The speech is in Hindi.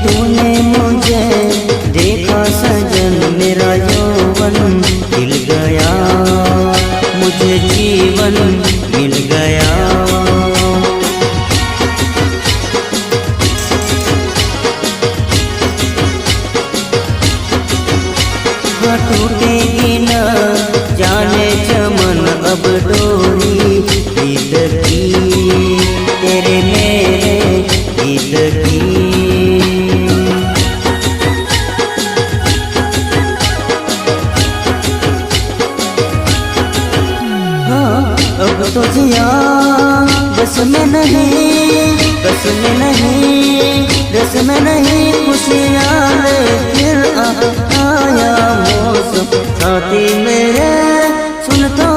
तूने मुझे देखा सजन, मेरा यौवन खिल गया, मुझे जीवन मिल गया। टूटेगी न जाने चमन अब डोरी गीत की, तेरे मेरे गीत की। हाँ अब तो जिया बस में नहीं, बस में नहीं, बस में नहीं, खुशियाँ ले फिर आया मौसम साथी मेरे सुन तो